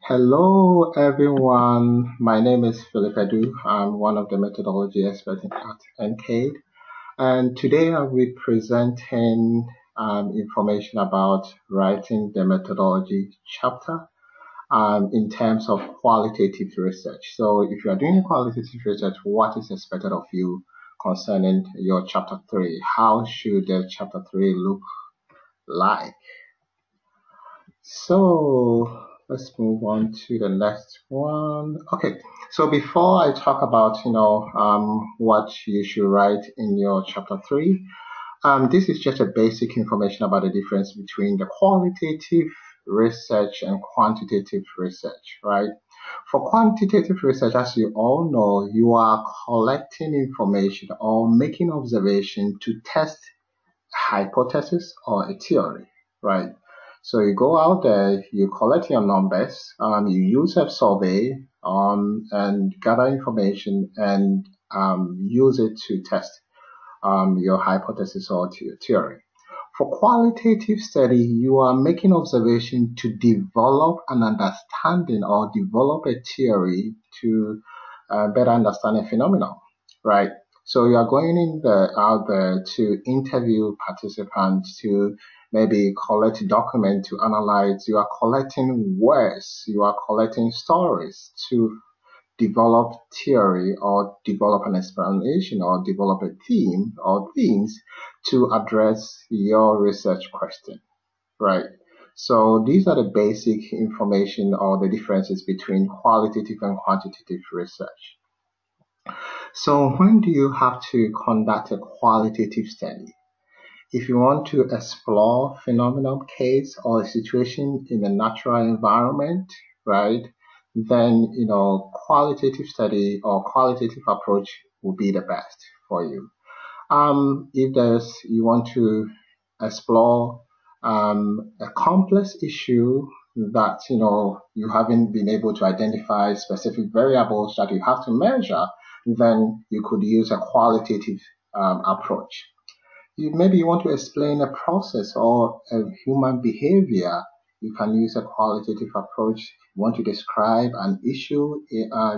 Hello, everyone. My name is Ph.D. I'm one of the methodology experts at NCADE, and today I'll be presenting information about writing the methodology chapter in terms of qualitative research. So, if you are doing qualitative research, what is expected of you concerning your chapter 3? How should the chapter 3 look like? So let's move on to the next one. Okay, so before I talk about what you should write in your chapter 3, this is just a basic information about the difference between the qualitative research and quantitative research, right? For quantitative research, as you all know, you are collecting information or making observation to test hypothesis or a theory, right? So you go out there, you collect your numbers, you use a survey and gather information and use it to test your hypothesis or theory. For qualitative study, you are making observation to develop an understanding or develop a theory to better understand a phenomenon, right? So you are going out there to interview participants, to maybe collect documents to analyze. You are collecting words, you are collecting stories to develop theory or develop an explanation or develop a theme or themes to address your research question, right? So these are the basic information or the differences between qualitative and quantitative research. So when do you have to conduct a qualitative study? If you want to explore phenomenon case or a situation in a natural environment, right, then qualitative study or qualitative approach will be the best for you. If you want to explore a complex issue that you haven't been able to identify specific variables that you have to measure, then you could use a qualitative approach. Maybe you want to explain a process or a human behavior. You can use a qualitative approach. You want to describe an issue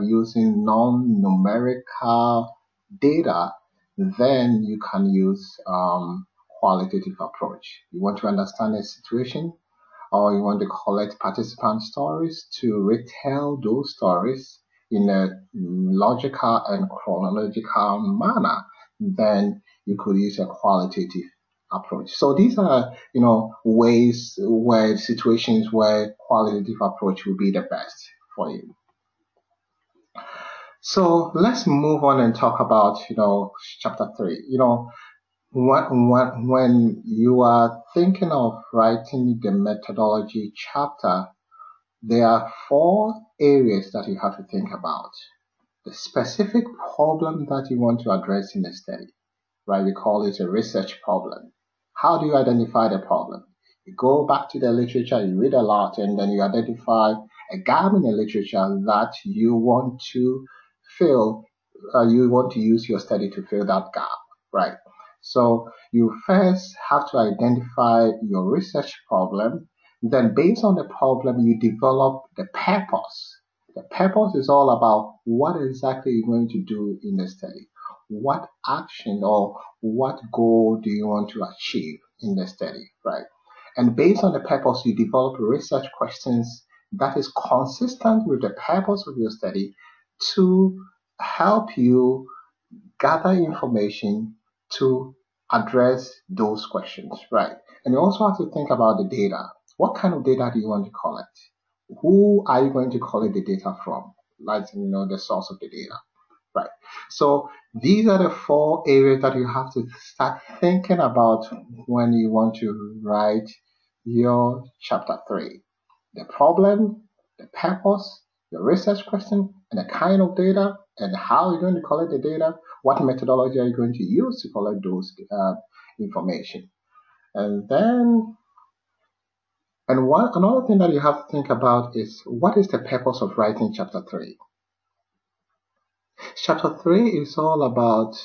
using non-numerical data, then you can use qualitative approach. You want to understand a situation, or you want to collect participant stories to retell those stories in a logical and chronological manner, then you could use a qualitative approach. So these are, ways where situations where qualitative approach will be the best for you. So let's move on and talk about, chapter 3. When you are thinking of writing the methodology chapter, there are 4 areas that you have to think about. The specific problem that you want to address in the study, right? We call it a research problem. How do you identify the problem? You go back to the literature, you read a lot, and then you identify a gap in the literature that you want to fill. You want to use your study to fill that gap, right? So you first have to identify your research problem. Then based on the problem, you develop the purpose. The purpose is all about what exactly you're going to do in the study. What action or what goal do you want to achieve in the study, right? And based on the purpose, you develop research questions that is consistent with the purpose of your study to help you gather information to address those questions, right? And you also have to think about the data. What kind of data do you want to collect? Who are you going to collect the data from? Like, the source of the data, right? So these are the 4 areas that you have to start thinking about when you want to write your chapter 3. The problem, the purpose, the research question, and the kind of data, and how you're going to collect the data, what methodology are you going to use to collect those information. And then, another thing that you have to think about is, what is the purpose of writing chapter 3? Chapter 3 is all about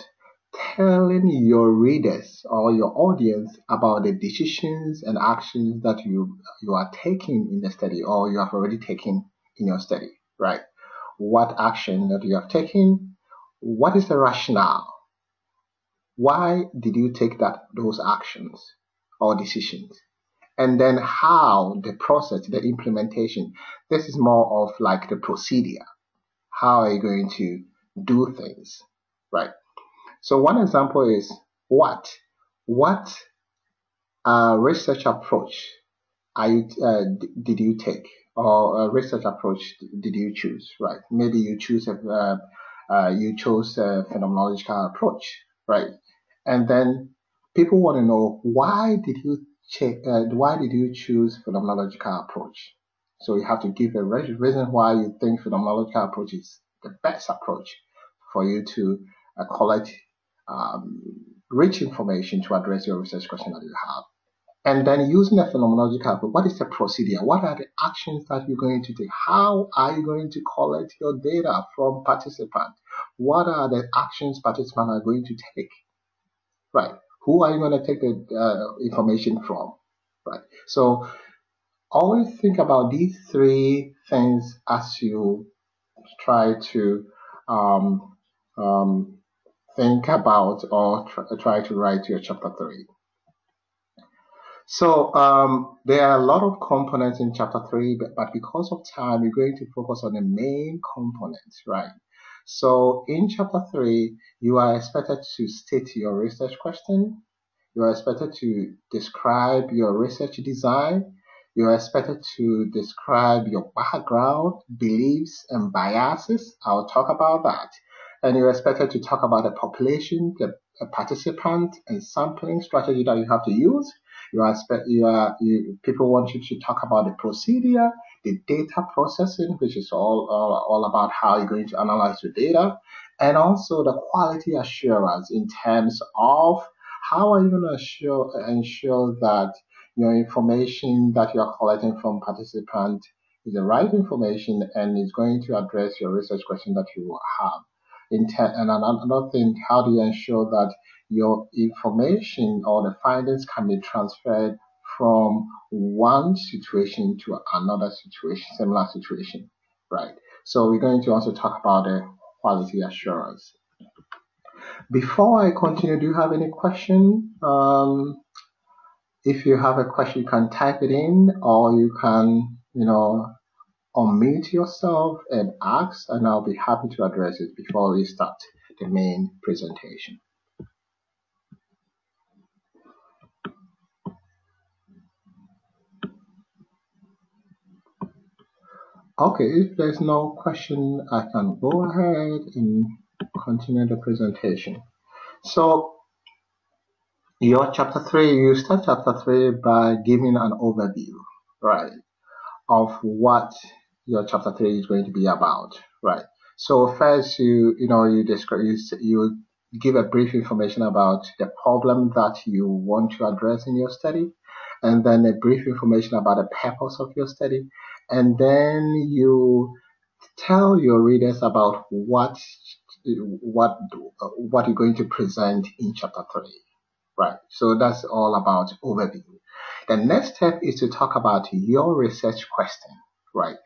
telling your readers or your audience about the decisions and actions that you are taking in the study or you have already taken in your study, right? What action that you have taken? What is the rationale? Why did you take those actions or decisions? And then how the process, the implementation. This is more of like the procedure. How are you going to do things, right? So one example is what? What research approach did you take, or research approach did you choose? Right? Maybe you chose a phenomenological approach, right? And then people want to know why did you choose phenomenological approach? So you have to give a reason why you think phenomenological approach is the best approach for you to collect um, rich information to address your research question that you have. And then using a phenomenological approach, what is the procedure? What are the actions that you're going to take? How are you going to collect your data from participants? What are the actions participants are going to take? Right. Who are you going to take the information from? Right. So always think about these three things as you try to um, um, think about or try to write your chapter 3. So there are a lot of components in chapter 3, but because of time, we're going to focus on the main components, right? So in chapter 3, you are expected to state your research question. You are expected to describe your research design. You are expected to describe your background, beliefs, and biases. I'll talk about that. And you're expected to talk about the population, the participant, and sampling strategy that you have to use. People want you to talk about the procedure, the data processing, which is all about how you're going to analyze your data, and also the quality assurance in terms of how are you going to ensure that your information that you're collecting from participants is the right information and is going to address your research question that you have. And another thing, how do you ensure that your information or the findings can be transferred from one situation to another situation, similar situation, right? So we're going to also talk about the quality assurance. Before I continue, do you have any question? If you have a question, you can type it in, or you can, unmute yourself and ask, and I'll be happy to address it before we start the main presentation. Okay, if there's no question, I can go ahead and continue the presentation. So, your chapter 3, you start chapter 3 by giving an overview, right, of what your chapter 3 is going to be about, right? So first you describe, you give a brief information about the problem that you want to address in your study, and then a brief information about the purpose of your study, and then you tell your readers about what you're going to present in chapter 3, right? So that's all about overview. The next step is to talk about your research question, right?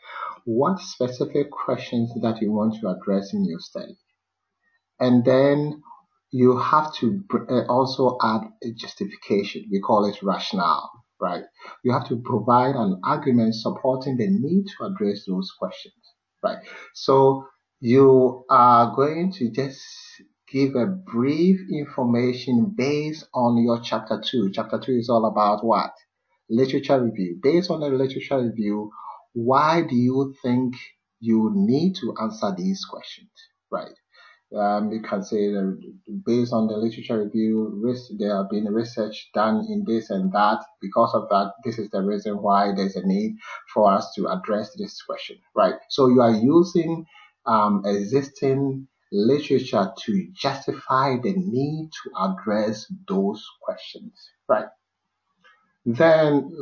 What specific questions that you want to address in your study? And then you have to also add a justification. We call it rationale, right? You have to provide an argument supporting the need to address those questions, right? So you are going to just give a brief information based on your chapter 2. Chapter 2 is all about what? Literature review. Based on the literature review, why do you think you need to answer these questions, right? You can say that based on the literature review, there have been research done in this and that. Because of that, this is the reason why there's a need for us to address this question, right? So you are using existing literature to justify the need to address those questions, right? Then,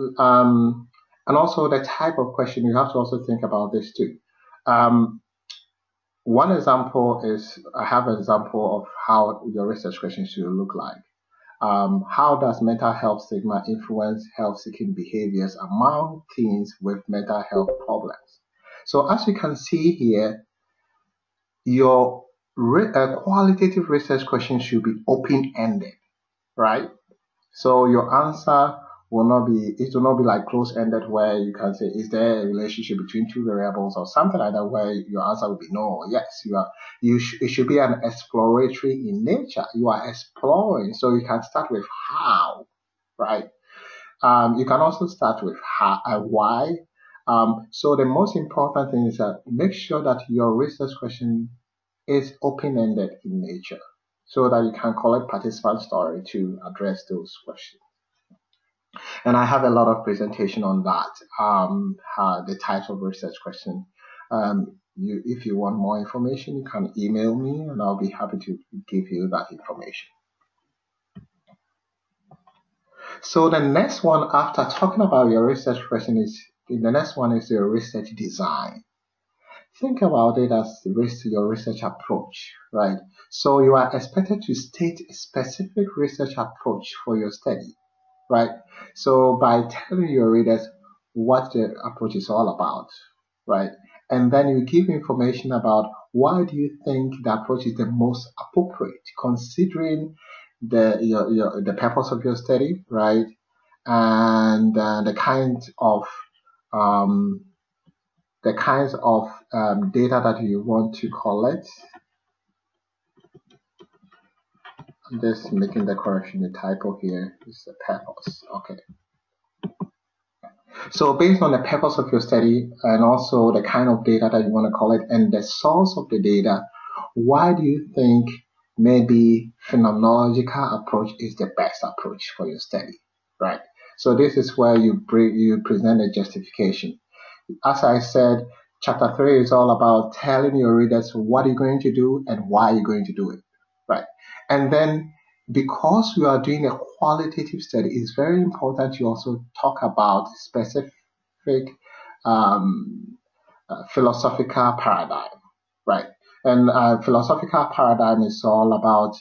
and also the type of question, you have to also think about this too. One example is, I have an example of how your research question should look like. How does mental health stigma influence health-seeking behaviors among teens with mental health problems? So as you can see here, your qualitative research question should be open-ended, right? So your answer will not be, it will not be like close-ended where you can say, is there a relationship between two variables or something like that, where your answer will be no or yes. It should be an exploratory in nature. You are exploring, so you can start with how, right? You can also start with how, why. So the most important thing is that make sure that your research question is open-ended in nature, so that you can collect participant story to address those questions. And I have a lot of presentation on that, the types of research question. If you want more information, you can email me and I'll be happy to give you that information. So the next one, after talking about your research question, the next one is your research design. Think about it as your research approach, right? So you are expected to state a specific research approach for your study, right? So by telling your readers what the approach is all about, right? And then you give information about why do you think the approach is the most appropriate, considering the purpose of your study, right? And the kinds of data that you want to collect. I'm just making the correction, the typo here is the purpose. Okay. So based on the purpose of your study and also the kind of data that you want to collect and the source of the data, why do you think maybe phenomenological approach is the best approach for your study, right? So this is where you present a justification. As I said, chapter 3 is all about telling your readers what you're going to do and why you're going to do it, right? And then because we are doing a qualitative study, it's very important you also talk about specific philosophical paradigm, right? And philosophical paradigm is all about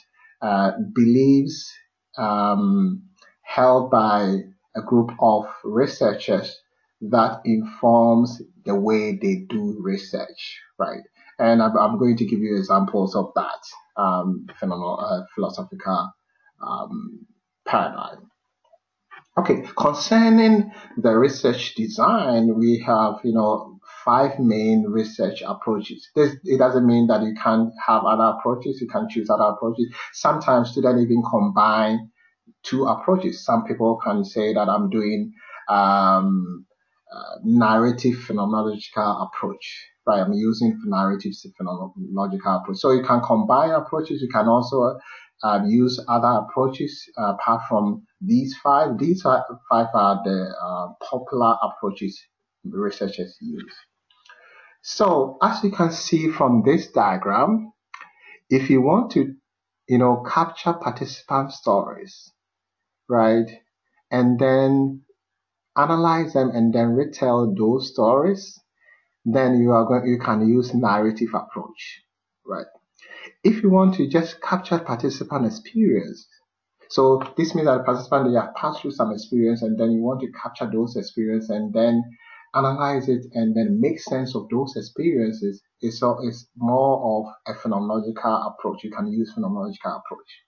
beliefs held by a group of researchers that informs the way they do research, right? And I'm going to give you examples of that philosophical paradigm. Okay, concerning the research design, we have, 5 main research approaches. It doesn't mean that you can't have other approaches. You can choose other approaches. Sometimes students even combine 2 approaches. Some people can say that I'm doing narrative phenomenological approach, right? I'm using narrative phenomenological approach. So you can combine approaches. You can also use other approaches apart from these 5. These 5 are the popular approaches researchers use. So as you can see from this diagram, if you want to, capture participant stories, right, and then analyze them and then retell those stories, then you can use narrative approach, right? If you want to just capture participant experience, so this means that the participant, they have passed through some experience and then you want to capture those experiences and then analyze it and then make sense of those experiences. It's more of a phenomenological approach. You can use phenomenological approach.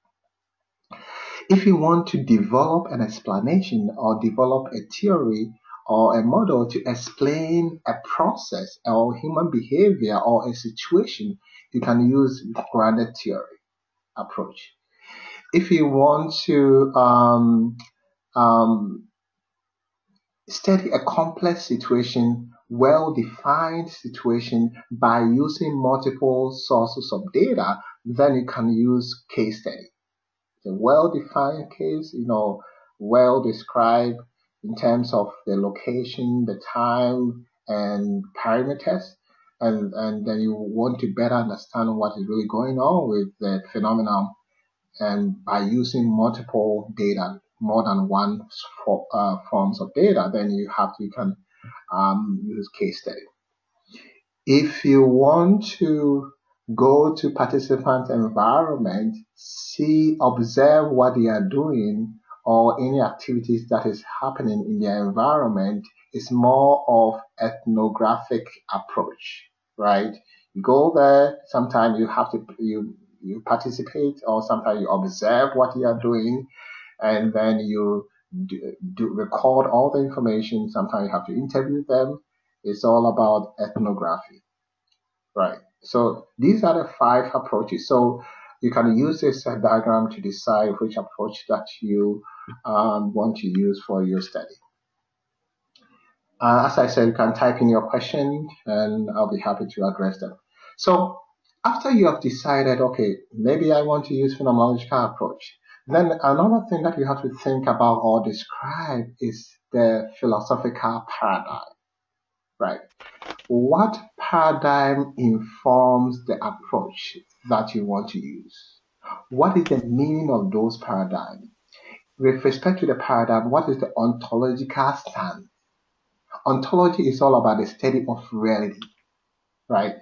If you want to develop an explanation or develop a theory or a model to explain a process or human behavior or a situation, you can use grounded theory approach. If you want to study a complex situation, well-defined situation by using multiple sources of data, then you can use case study. It's a well-defined case, well-described in terms of the location, the time, and parameters. And then you want to better understand what is really going on with the phenomenon. And by using multiple data, more than one forms of data, then you can use case study. If you want to go to participant environment, observe what they are doing or any activities that is happening in their environment is more of ethnographic approach, right? You go there, sometimes you have to you participate, or sometimes you observe what you are doing, and then you do record all the information. Sometimes you have to interview them. It's all about ethnography, right? So these are the 5 approaches. So you can use this diagram to decide which approach that you want to use for your study. As I said, you can type in your question and I'll be happy to address them. So after you have decided, okay, maybe I want to use phenomenological approach, then another thing that you have to think about or describe is the philosophical paradigm, right? What paradigm informs the approach that you want to use? What is the meaning of those paradigms? With respect to the paradigm, what is the ontological stance? Ontology is all about the study of reality, right?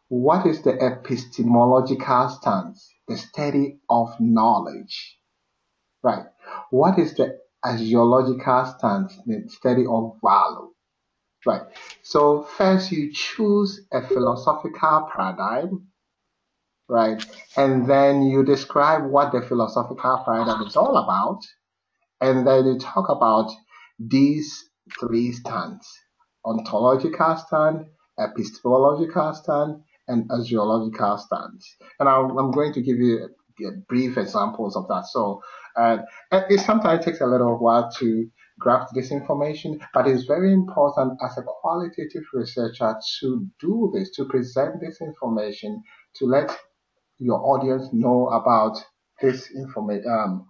What is the epistemological stance? The study of knowledge, right? What is the axiological stance? The study of value, right? So first you choose a philosophical paradigm, right? And then you describe what the philosophical paradigm is all about. And then you talk about these 3 stands: ontological stand, epistemological stand, and axiological stands. And I'm going to give you brief examples of that. So it sometimes takes a little while to grasp this information, but it's very important as a qualitative researcher to do this, to present this information, to let your audience know about this information,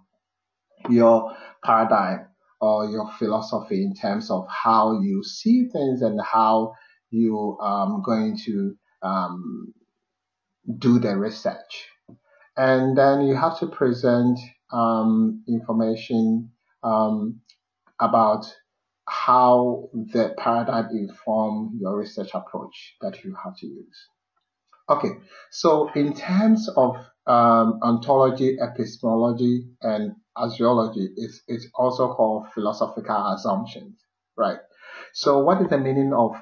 your paradigm or your philosophy in terms of how you see things and how you going to do the research. And then you have to present information about how the paradigm inform your research approach that you have to use. Okay, so in terms of ontology, epistemology, and axiology, it's also called philosophical assumptions, right? So what is the meaning of,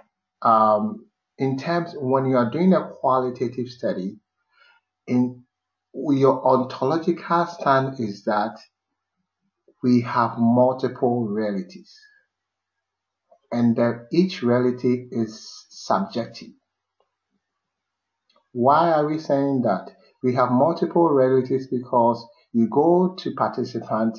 in terms, when you are doing a qualitative study, in your ontological stand is that we have multiple realities, and that each reality is subjective. Why are we saying that? We have multiple realities because you go to participant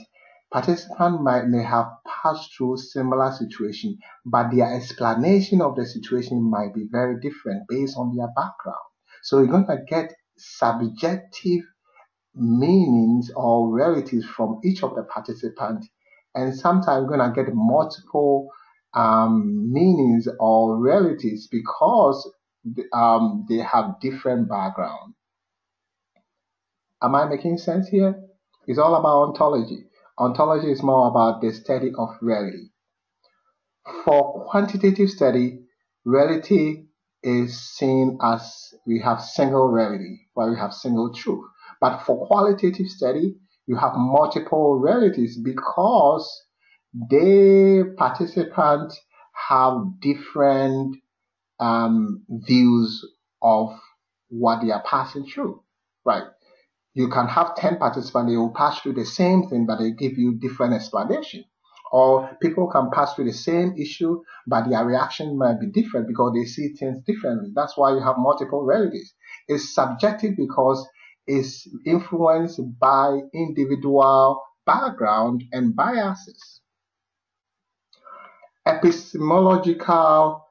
may have passed through similar situation, but their explanation of the situation might be very different based on their background. So you're going to get subjective meanings or realities from each of the participants, and sometimes you're going to get multiple meanings or realities because they have different background. Am I making sense here? It's all about ontology. Ontology is more about the study of reality. For quantitative study, reality is seen as we have single reality, where we have single truth. But for qualitative study, you have multiple realities because the participants have different views of what they are passing through, right? You can have 10 participants, they will pass through the same thing, but they give you different explanation. Or people can pass through the same issue, but their reaction might be different because they see things differently. That's why you have multiple realities. It's subjective because it's influenced by individual background and biases. Epistemological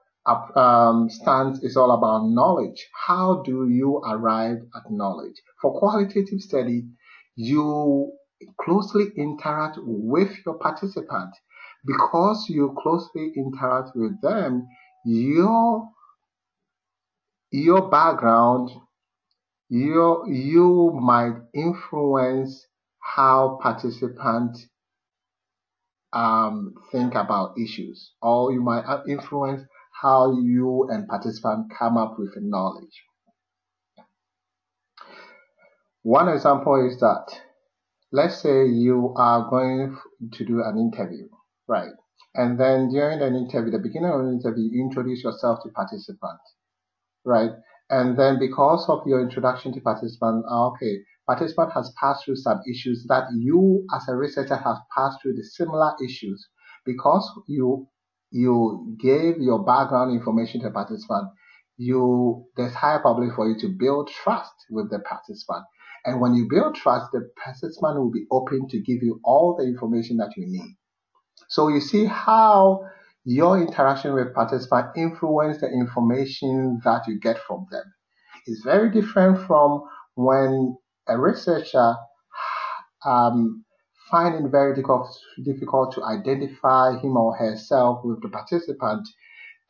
stance is all about knowledge. How do you arrive at knowledge? For qualitative study, you closely interact with your participant. Because you closely interact with them, your background, you might influence how participants think about issues, or you might influence how you and participants come up with knowledge. One example is that let's say you are going to do an interview, right? And then during an interview, the beginning of an interview, you introduce yourself to participants, right? And then because of your introduction to participant, okay, participant has passed through some issues that you as a researcher have passed through the similar issues. Because you gave your background information to the participant, there's higher probability for you to build trust with the participant. And when you build trust, the participant will be open to give you all the information that you need. So you see how your interaction with participants influence the information that you get from them. It's very different from when a researcher find it very difficult to identify him or herself with the participant.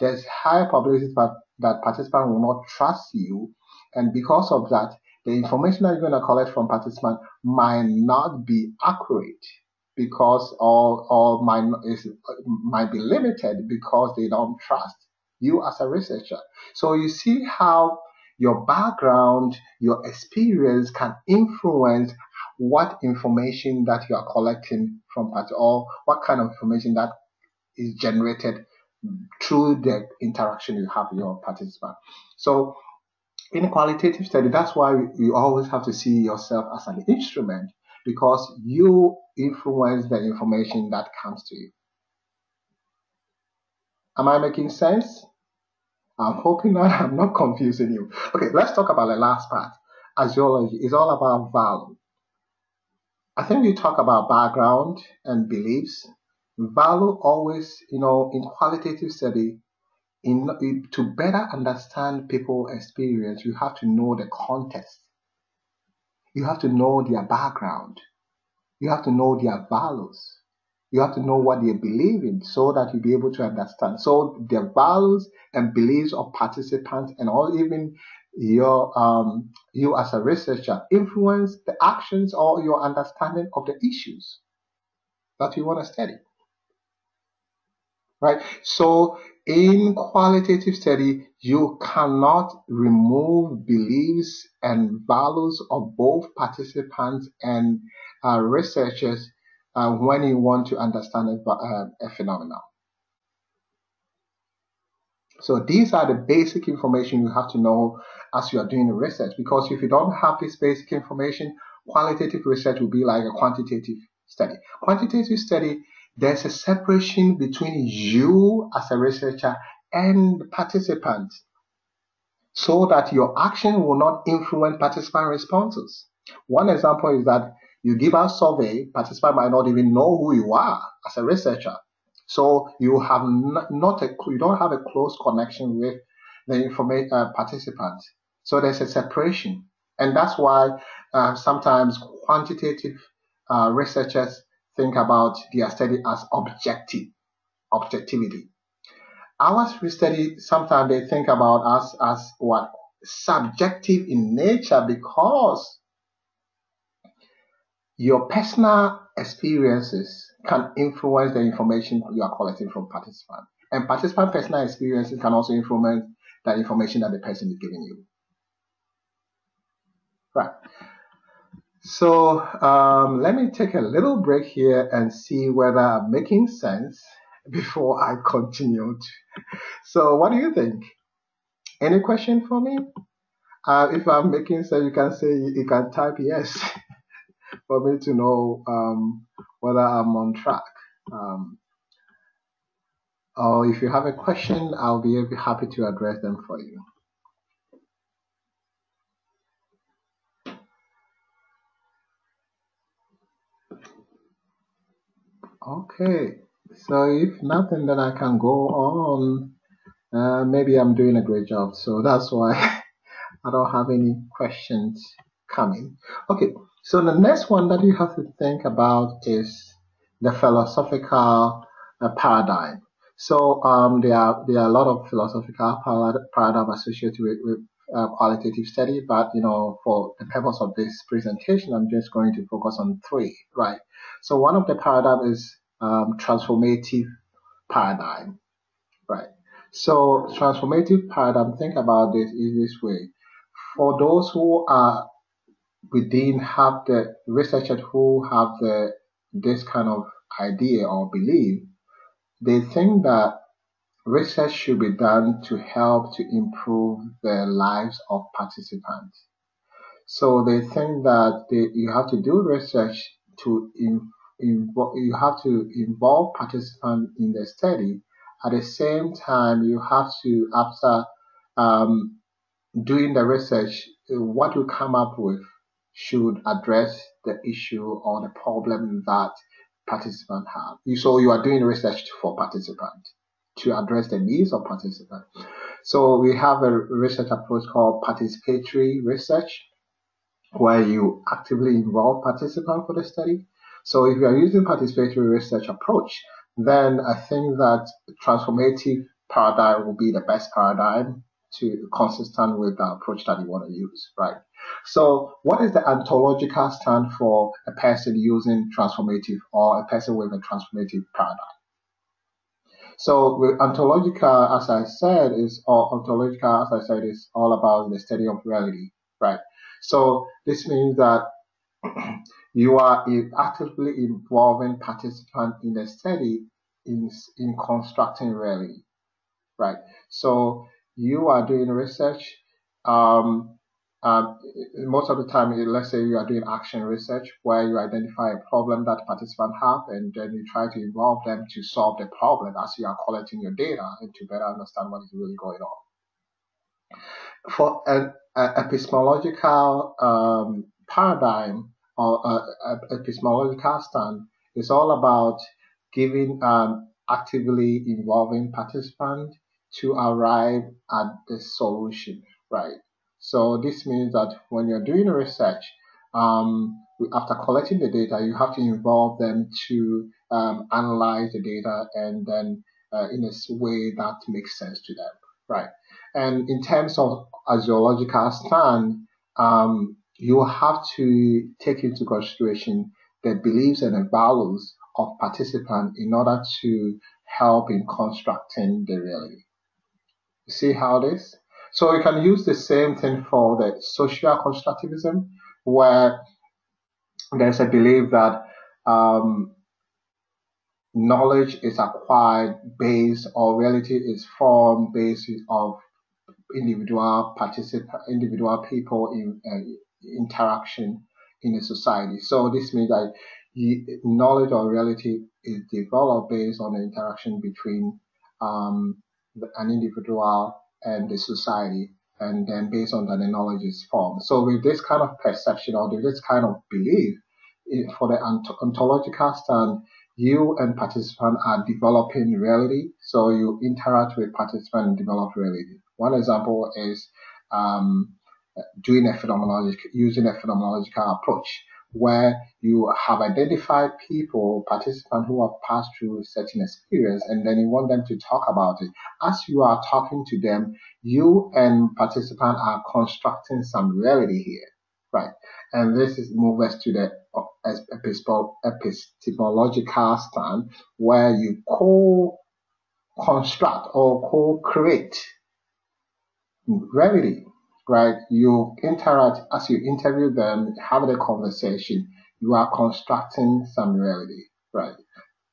There's higher probability that participant will not trust you, and because of that, the information that you're going to collect from participant might not be accurate because or might be limited because they don't trust you as a researcher. So you see how your background, your experience can influence what information that you are collecting from or what kind of information that is generated through the interaction you have with your participant. So in a qualitative study, that's why you always have to see yourself as an instrument, because you influence the information that comes to you. Am I making sense? I'm hoping that I'm not confusing you. Okay, let's talk about the last part. Axiology is all about value. I think we talk about background and beliefs. Value always, in qualitative study, to better understand people's experience, you have to know the context. You have to know their background. You have to know their values. You have to know what they believe in so that you'll be able to understand. So the values and beliefs of participants and all even you as a researcher influence the actions or your understanding of the issues that you want to study. Right? So in qualitative study, you cannot remove beliefs and values of both participants and researchers when you want to understand a phenomenon. So these are the basic information you have to know as you are doing the research, because if you don't have this basic information, qualitative research will be like a quantitative study. Quantitative study, there's a separation between you as a researcher and the participants so that your action will not influence participant responses. One example is that you give a survey, participant might not even know who you are as a researcher. So you have you don't have a close connection with the participants. So there's a separation, and that's why sometimes quantitative researchers think about their study as objectivity. Our study sometimes they think about us as what subjective in nature, because your personal experiences can influence the information you are collecting from participants. And participant personal experiences can also influence the information that the person is giving you. Right. So let me take a little break here and see whether I'm making sense before I continue. So what do you think? Any question for me? If I'm making sense, you can say, you can type yes for me to know whether I'm on track. Or if you have a question, I'll be happy to address them for you. Okay, so if nothing, then I can go on. Maybe I'm doing a great job, so that's why I don't have any questions coming. Okay, so the next one that you have to think about is the philosophical paradigm. So there are a lot of philosophical paradigm associated with qualitative study, but for the purpose of this presentation, I'm just going to focus on three. Right. So one of the paradigm is transformative paradigm. Right. So transformative paradigm, think about this is this way. For those who are within have the researchers who have this kind of idea or belief, they think that research should be done to help to improve the lives of participants. So they think that you have to do research to you have to involve participants in the study. At the same time, you have to, after um, doing the research, what you come up with should address the issue or the problem that participants have. So you are doing research for participants to address the needs of participants. So we have a research approach called participatory research, where you actively involve participants for the study. So if you are using participatory research approach, then I think that transformative paradigm will be the best paradigm to consistent with the approach that you want to use, right? So what is the ontological stand for a person using transformative or a person with a transformative paradigm? So with ontological, as I said, is all about the study of reality, right? So this means that you are actively involving participants in the study in constructing reality, right? So you are doing research. Um, Most of the time, let's say you are doing action research where you identify a problem that participants have, and then you try to involve them to solve the problem as you are collecting your data and to better understand what is really going on. For an epistemological paradigm or epistemological stand, is all about giving actively involving participants to arrive at the solution, right? So this means that when you're doing research, after collecting the data, you have to involve them to analyze the data and then in a way that makes sense to them, right? And in terms of a zoological stand, you have to take into consideration the beliefs and the values of participants in order to help in constructing the reality. See how it is? So you can use the same thing for the social constructivism, where there's a belief that um, knowledge is acquired based or reality is formed based of individual people in interaction in a society. So this means that knowledge or reality is developed based on the interaction between an individual and the society, and then based on that the knowledge is formed. So with this kind of perception or with this kind of belief, for the ontological stand, you and participant are developing reality. So you interact with participant and develop reality. One example is um, using a phenomenological approach, where you have identified people, participants who have passed through a certain experience, and then you want them to talk about it. As you are talking to them, you and participant are constructing some reality here, right? And this is move us to the epistemological stand, where you co-construct or co-create reality, right? You interact as you interview them, have the conversation, you are constructing some reality, right?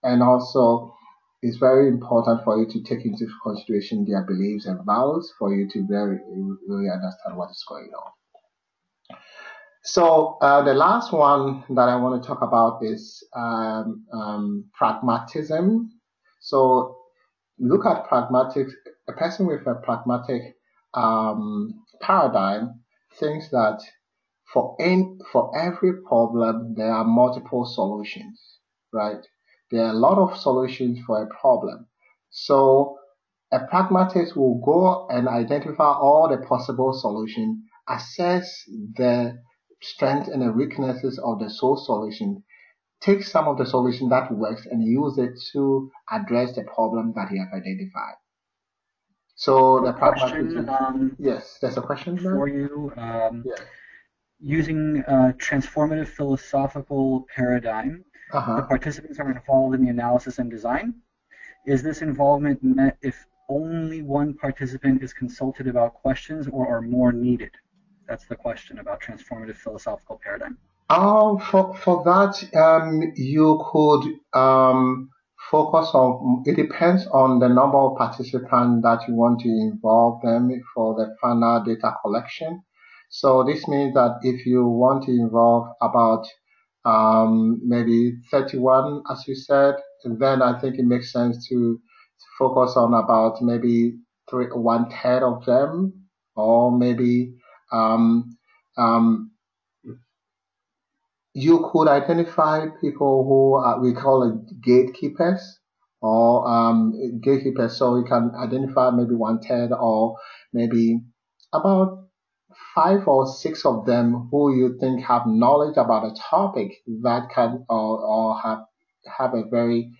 And also, it's very important for you to take into consideration their beliefs and values for you to really understand what is going on. So the last one that I want to talk about is pragmatism. So look at pragmatic. A person with a pragmatic paradigm thinks that for every problem there are multiple solutions, right? There are a lot of solutions for a problem. So a pragmatist will go and identify all the possible solutions, assess the strengths and the weaknesses of the source solution, take some of the solution that works and use it to address the problem that he has identified. So the Question pragmatism, yes, there's a question for there? you. Yeah. Using a transformative philosophical paradigm, the Uh-huh. participants are involved in the analysis and design. Is this involvement met if only one participant is consulted about questions, or are more needed? That's the question about transformative philosophical paradigm. For that, you could focus on. It depends on the number of participants that you want to involve them for the final data collection. So this means that if you want to involve about maybe 31, as you said, then I think it makes sense to focus on about maybe 1/3 of them, or maybe um, um, you could identify people who we call it gatekeepers, or gatekeepers. So you can identify maybe 1/3, or maybe about 5 or 6 of them who you think have knowledge about a topic that can, or have a very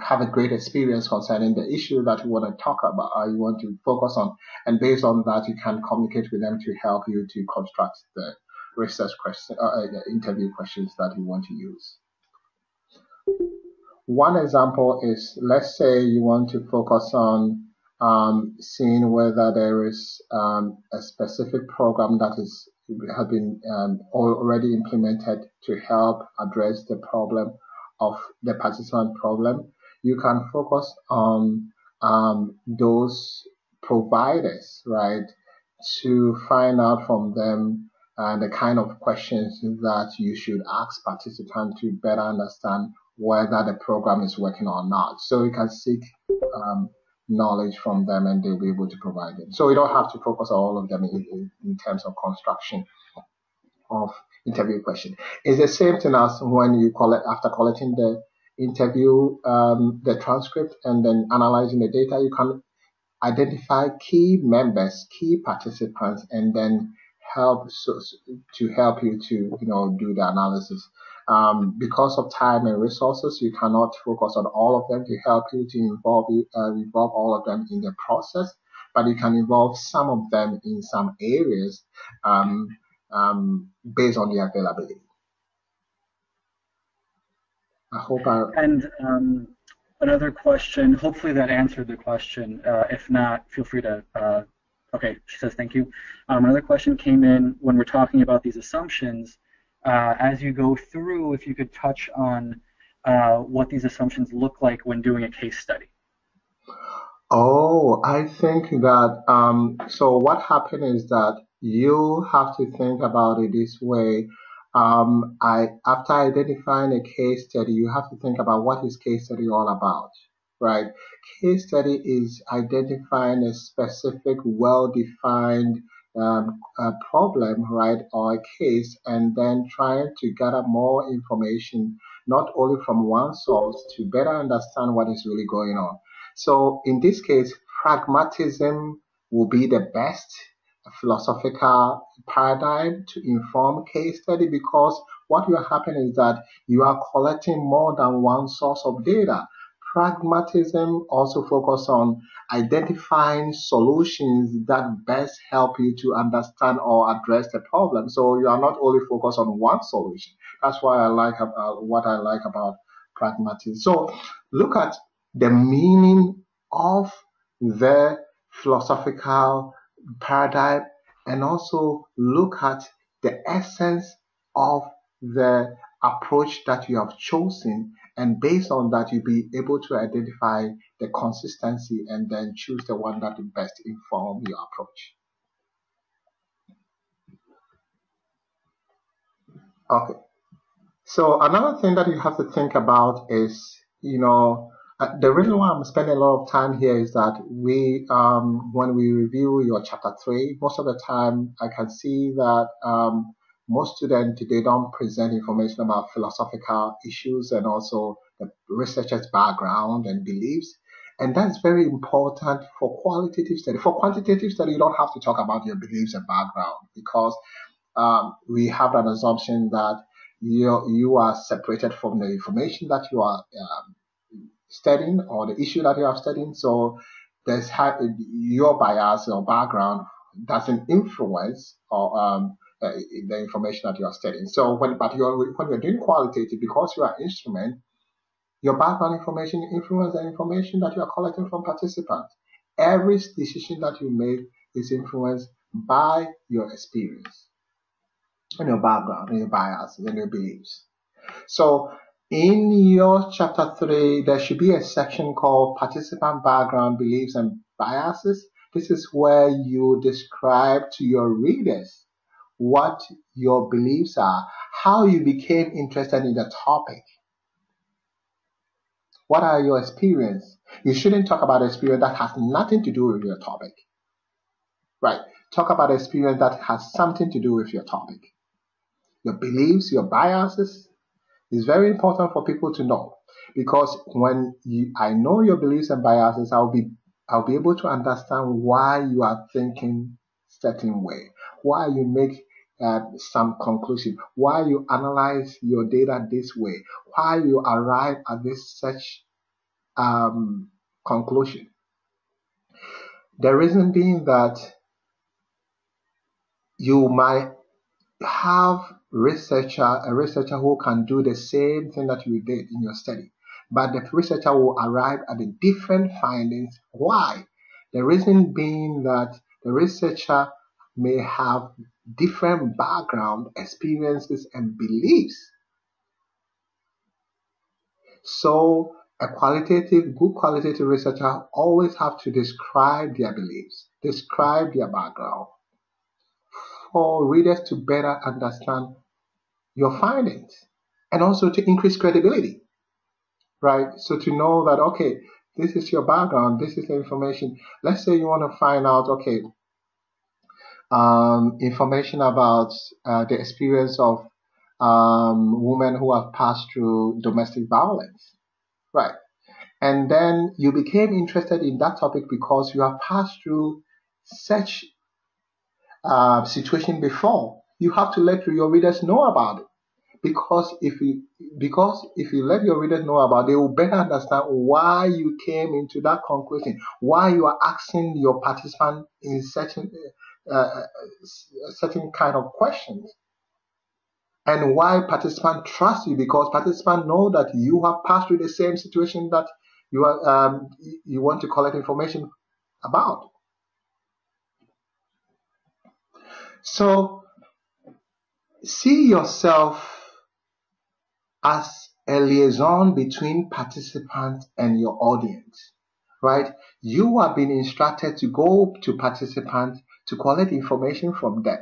have a great experience concerning the issue that you want to talk about, or you want to focus on, and based on that, you can communicate with them to help you to construct the research question, the interview questions that you want to use. One example is, let's say you want to focus on seeing whether there is a specific program that has been already implemented to help address the problem of the participant problem. You can focus on those providers, right, to find out from them the kind of questions that you should ask participants to better understand whether the program is working or not. So you can seek knowledge from them, and they'll be able to provide it. So you don't have to focus on all of them in terms of construction of interview question. It's the same thing as when you after collecting the interview, the transcript, and then analyzing the data, you can identify key members, key participants, and then to help you to do the analysis. Because of time and resources, you cannot focus on all of them to help you to involve all of them in the process, but you can involve some of them in some areas based on the availability. I hope And another question, hopefully that answered the question. If not, feel free to, okay, she says thank you. Another question came in when we're talking about these assumptions. As you go through, if you could touch on what these assumptions look like when doing a case study. Oh, I think that so what happened is that you have to think about it this way. After identifying a case study, you have to think about what is case study all about, right? Case study is identifying a specific, well-defined problem, right, or a case, and then trying to gather more information, not only from one source, to better understand what is really going on. So in this case, pragmatism will be the best philosophical paradigm to inform case study, because what will happen is that you are collecting more than one source of data. Pragmatism also focuses on identifying solutions that best help you to understand or address the problem. So you are not only focused on one solution. That's why I like what I like about pragmatism. So look at the meaning of the philosophical paradigm, and also look at the essence of the approach that you have chosen, and based on that you'll be able to identify the consistency and then choose the one that will best inform your approach. Okay, so another thing that you have to think about is, the reason why I'm spending a lot of time here is that when we review your chapter 3, most of the time I can see that most students, they don't present information about philosophical issues and also the researcher's background and beliefs. And that's very important for qualitative study. For quantitative study, you don't have to talk about your beliefs and background, because we have an assumption that you are separated from the information that you are studying, or the issue that you are studying. So there's your bias or background doesn't influence or the information that you are studying. So when you're doing qualitative, because you are instrument, your background information influences the information that you are collecting from participants. Every decision that you make is influenced by your experience and your background and your biases and your beliefs. So in your chapter 3, there should be a section called Participant Background, Beliefs, and Biases. This is where you describe to your readers what your beliefs are, how you became interested in the topic. What are your experiences? You shouldn't talk about experience that has nothing to do with your topic. Right? Talk about experience that has something to do with your topic. Your beliefs, your biases, is very important for people to know, because when I know your beliefs and biases, I'll be able to understand why you are thinking certain way, why you make some conclusion, why you analyze your data this way, why you arrive at this such conclusion. The reason being that you might have a researcher who can do the same thing that you did in your study, but the researcher will arrive at the different findings. Why? The reason being that the researcher may have different background, experiences, and beliefs. So a good qualitative researcher always have to describe their beliefs, describe their background, for readers to better understand your findings, and also to increase credibility, right? So to know that, okay, this is your background, this is the information. Let's say you want to find out, okay, information about the experience of women who have passed through domestic violence, right? And then you became interested in that topic because you have passed through such situation before. You have to let your readers know about it. Because if you let your readers know about it, they will better understand why you came into that conclusion, why you are asking your participant in certain kind of questions, and why participants trust you, because participants know that you have passed through the same situation that you want to collect information about. So see yourself as a liaison between participants and your audience, right? You are being instructed to go to participants to collect information from them.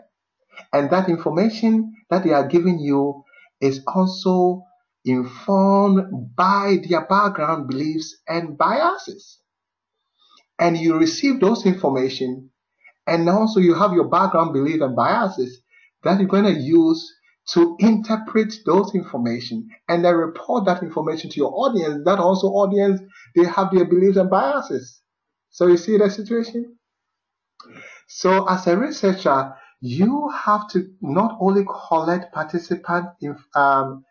And that information that they are giving you is also informed by their background, beliefs, and biases. And you receive those information, and also you have your background, belief, and biases that you're going to use to interpret those information and then report that information to your audience. That also audience, they have their beliefs and biases. So you see the situation? So as a researcher, you have to not only collect participant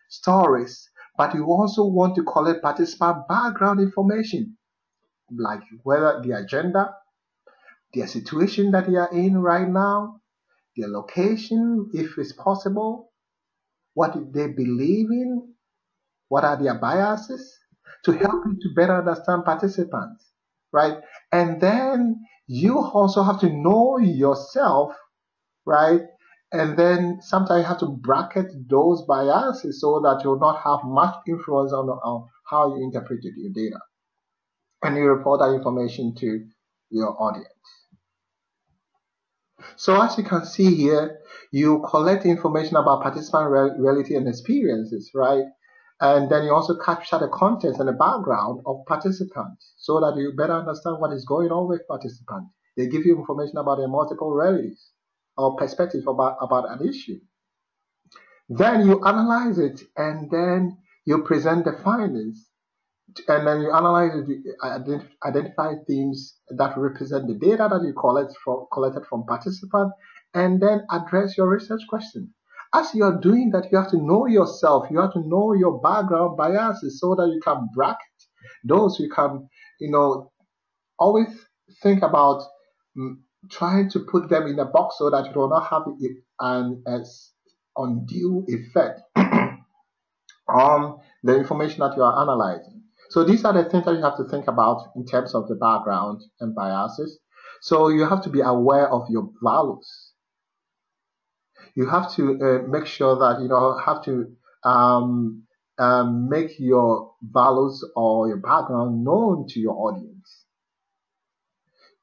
stories, but you also want to collect participant background information, like whether the agenda, their situation that they are in right now, their location, if it's possible, what they believe in, what are their biases, to help you to better understand participants, right? And then you also have to know yourself, right? And then sometimes you have to bracket those biases so that you'll not have much influence on how you interpreted your data. And you report that information to your audience. So as you can see here, you collect information about participant reality and experiences, right? And then you also capture the contents and the background of participants so that you better understand what is going on with participants. They give you information about their multiple realities or perspectives about an issue. Then you analyze it, and then you present the findings, and then you analyze it, identify themes that represent the data that you collected from participants, and then address your research question. As you are doing that, you have to know yourself. You have to know your background biases so that you can bracket those. You can, always think about trying to put them in a box so that you do not have an undue effect on the information that you are analyzing. So these are the things that you have to think about in terms of the background and biases. So you have to be aware of your values. You have to make sure that have to make your values or your background known to your audience.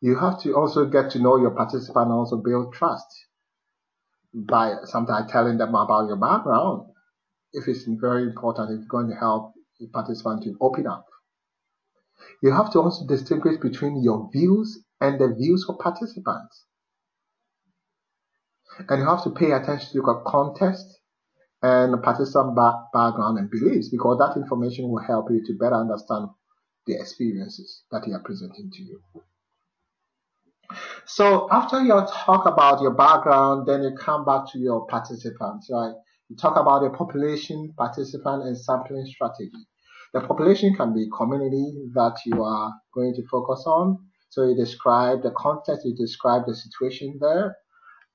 You have to also get to know your participant and also build trust by sometimes telling them about your background. If it's very important, it's going to help the participant to open up. You have to also distinguish between your views and the views of participants. And you have to pay attention to your context and participant background and beliefs, because that information will help you to better understand the experiences that they are presenting to you. So after you talk about your background, then you come back to your participants, right? You talk about the population, participant, and sampling strategy. The population can be community that you are going to focus on. So you describe the context, you describe the situation there.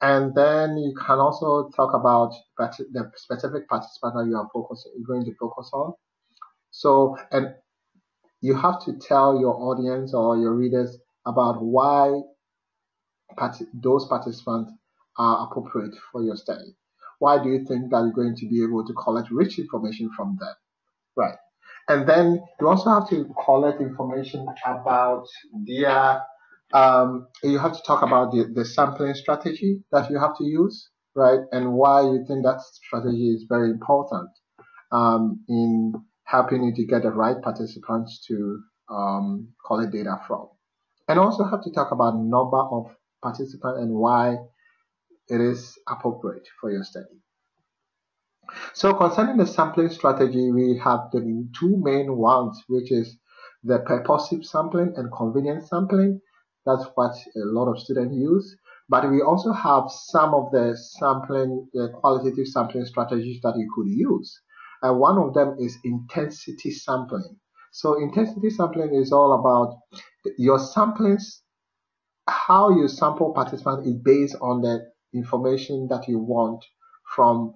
And then you can also talk about the specific participant that you're going to focus on. So, and you have to tell your audience or your readers about why those participants are appropriate for your study. Why do you think that you're going to be able to collect rich information from them? Right. And then you also have to collect information about their, you have to talk about the sampling strategy that you have to use, right? And why you think that strategy is very important in helping you to get the right participants to collect data from. And also have to talk about number of participants and why it is appropriate for your study. So concerning the sampling strategy, we have the two main ones, which is the purposive sampling and convenience sampling. That's what a lot of students use. But we also have some of the sampling, qualitative sampling strategies that you could use. And one of them is intensity sampling. So intensity sampling is all about your samplings. How you sample participants is based on the information that you want from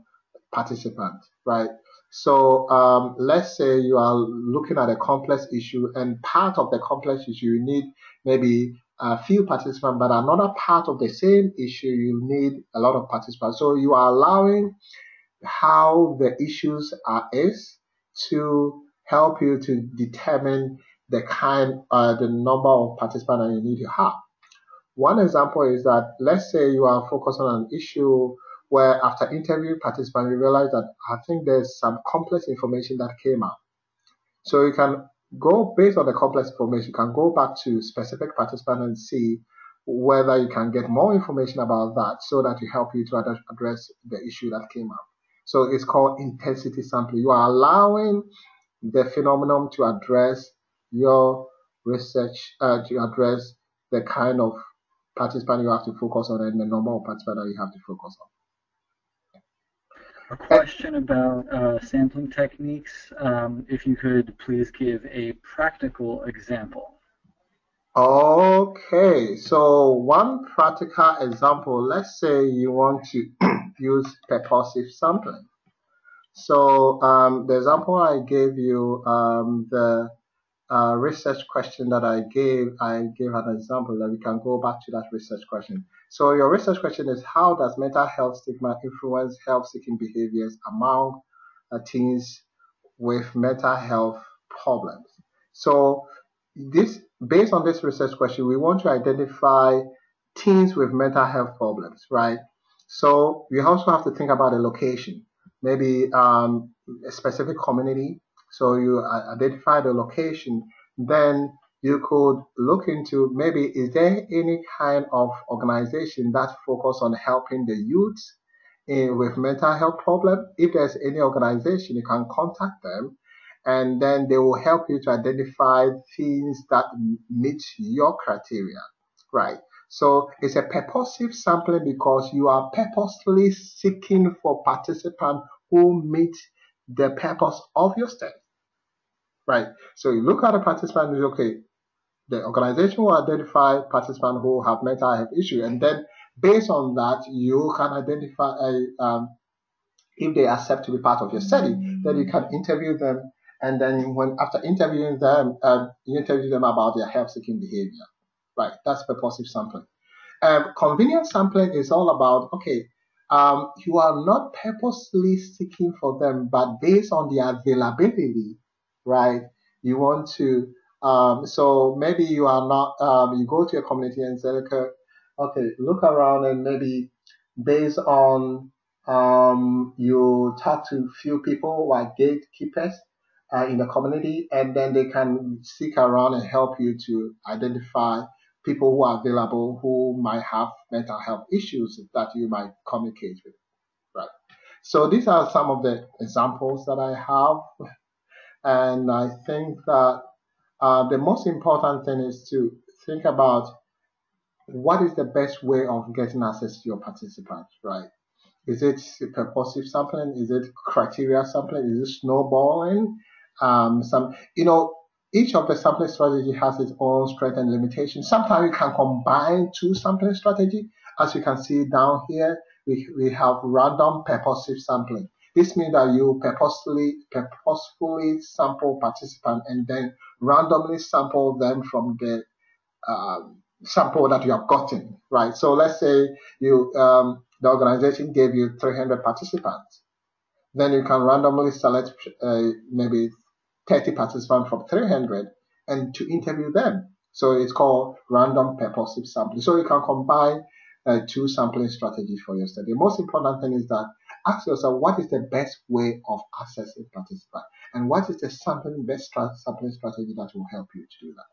participants, right? So let's say you are looking at a complex issue, and part of the complex issue you need maybe a few participants, but another part of the same issue you need a lot of participants. So you are allowing how the issues is to help you to determine the number of participants that you need to have. One example is that let's say you are focused on an issue where after interviewing participants, you realize that I think there's some complex information that came out. So you can go based on the complex information, you can go back to specific participants and see whether you can get more information about that so that you help you to address the issue that came up. So it's called intensity sampling. You are allowing the phenomenon to address your research, to address the kind of participant you have to focus on and the number of participants that you have to focus on. A question about sampling techniques. If you could please give a practical example. Okay, so one practical example, let's say you want to use purposive sampling. So the example I gave you, the research question that I gave an example that we can go back to that research question. So your research question is, how does mental health stigma influence health-seeking behaviors among teens with mental health problems? So based on this research question, we want to identify teens with mental health problems, right? So we also have to think about a location, maybe a specific community. So you identify the location, then you could look into maybe is there any kind of organization that focus on helping the youth with mental health problem. If there's any organization, you can contact them, and then they will help you to identify things that meet your criteria, right? So it's a purposive sampling because you are purposefully seeking for participants who meet the purpose of your study, right? So you look at the participant and say, okay, the organization will identify participants who have mental health issue, and then based on that, you can identify if they accept to be part of your study, then you can interview them, and then after interviewing them, you interview them about their health-seeking behavior, right? That's purposive sampling. Convenient sampling is all about, okay, you are not purposely seeking for them, but based on the availability, right? You want to, so maybe you are not, you go to a community and say, okay, look around and maybe based on, you talk to few people who are gatekeepers in the community, and then they can seek around and help you to identify people who are available who might have mental health issues that you might communicate with, right? So these are some of the examples that I have, and I think that the most important thing is to think about what is the best way of getting access to your participants, right? Is it purposive sampling? Is it criteria sampling? Is it snowballing? Each of the sampling strategy has its own strength and limitation. Sometimes you can combine two sampling strategies. As you can see down here, we have random purposive sampling. This means that you purposefully sample participants and then randomly sample them from the sample that you have gotten, right? So let's say the organization gave you 300 participants. Then you can randomly select maybe 30 participants from 300 and to interview them. So it's called random purposive sampling. So you can combine two sampling strategies for your study. The most important thing is that ask yourself, what is the best way of accessing participants? And what is the best sampling strategy that will help you to do that?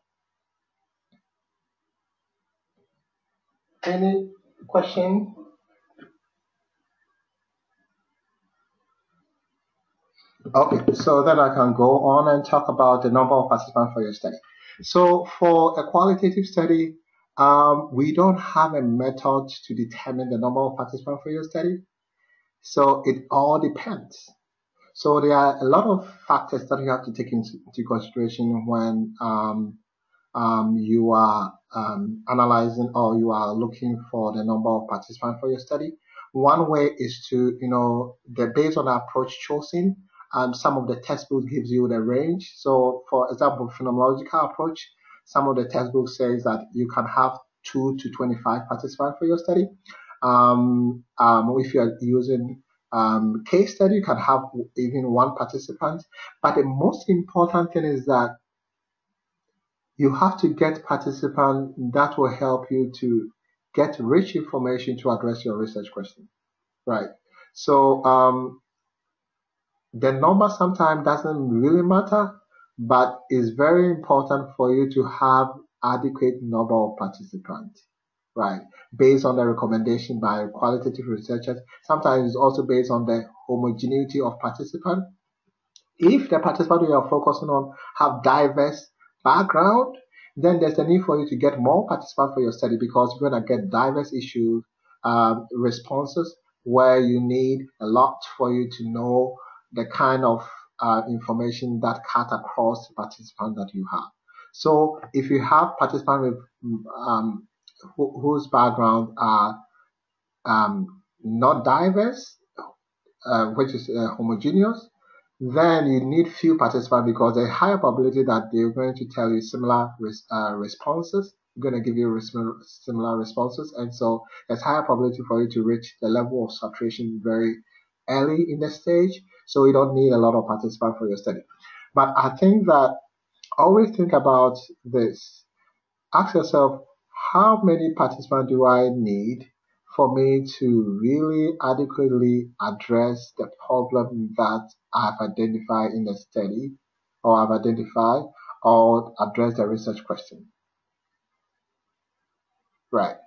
Any question? Okay, so then I can go on and talk about the number of participants for your study. So for a qualitative study, we don't have a method to determine the number of participants for your study. So it all depends. So there are a lot of factors that you have to take into consideration when you are analyzing or you are looking for the number of participants for your study. One way is to, based on the approach chosen, some of the textbooks gives you the range. So for example, phenomenological approach, some of the textbooks says that you can have 2 to 25 participants for your study. If you are using case study, you can have even 1 participant. But the most important thing is that you have to get participants that will help you to get rich information to address your research question, right? So the number sometimes doesn't really matter, but it's very important for you to have adequate number of participants, right? Based on the recommendation by qualitative researchers. Sometimes it's also based on the homogeneity of participants. If the participants you are focusing on have diverse background, then there's a need for you to get more participants for your study because you're going to get diverse issue responses where you need a lot for you to know the kind of information that cut across the participants that you have. So if you have participants with whose background are not diverse, which is homogeneous, then you need few participants because there's a higher probability that they're going to tell you similar responses. They're going to give you similar responses, and so there's higher probability for you to reach the level of saturation very early in the stage. So you don't need a lot of participants for your study. But I think that always think about this. Ask yourself, how many participants do I need for me to really adequately address the problem that I've identified in the study or I've identified or address the research question? Right.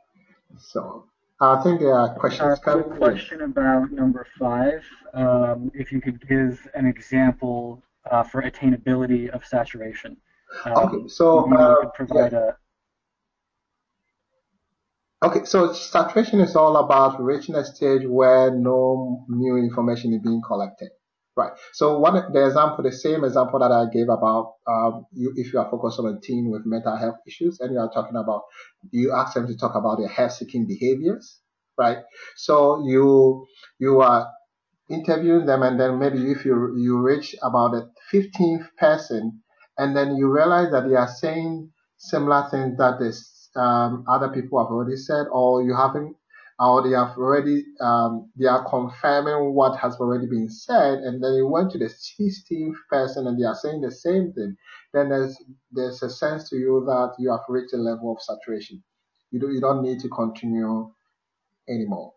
So I think there are questions Quick coming. question about number 5. If you could give an example for attainability of saturation. Okay, so Maybe you could provide yeah. Okay, so saturation is all about reaching a stage where no new information is being collected. Right. So the same example that I gave about if you are focused on a teen with mental health issues and you ask them to talk about their health-seeking behaviors, right? So you are interviewing them, and then maybe if you reach about the 15th person, and then you realize that they are saying similar things that other people have already said, or you haven't, or they have already, they are confirming what has already been said, and then you went to the 16th person and they are saying the same thing, then there's a sense to you that you have reached a level of saturation. You don't need to continue anymore.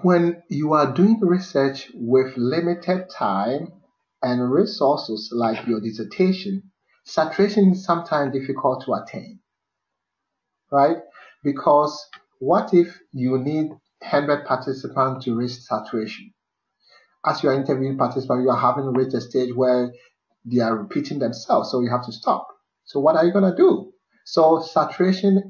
When you are doing research with limited time and resources like your dissertation, saturation is sometimes difficult to attain, right? Because what if you need 100 participants to reach saturation? As you are interviewing participants, you are having reached a stage where they are repeating themselves, so you have to stop. So what are you going to do? So saturation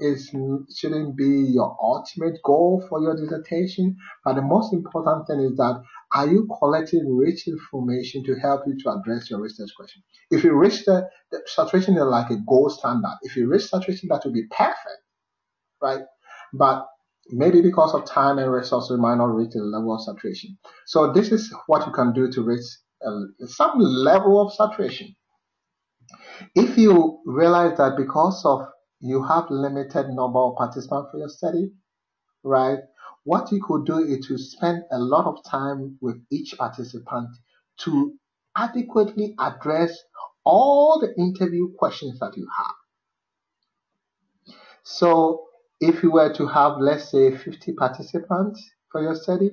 shouldn't be your ultimate goal for your dissertation, but the most important thing is that are you collecting rich information to help you to address your research question? If you reach the saturation is like a gold standard. If you reach saturation, that will be perfect, right? But maybe because of time and resources, you might not reach the level of saturation. So this is what you can do to reach some level of saturation. If you realize that because of you have limited number of participants for your study, right, what you could do is to spend a lot of time with each participant to adequately address all the interview questions that you have. So if you were to have, let's say, 50 participants for your study,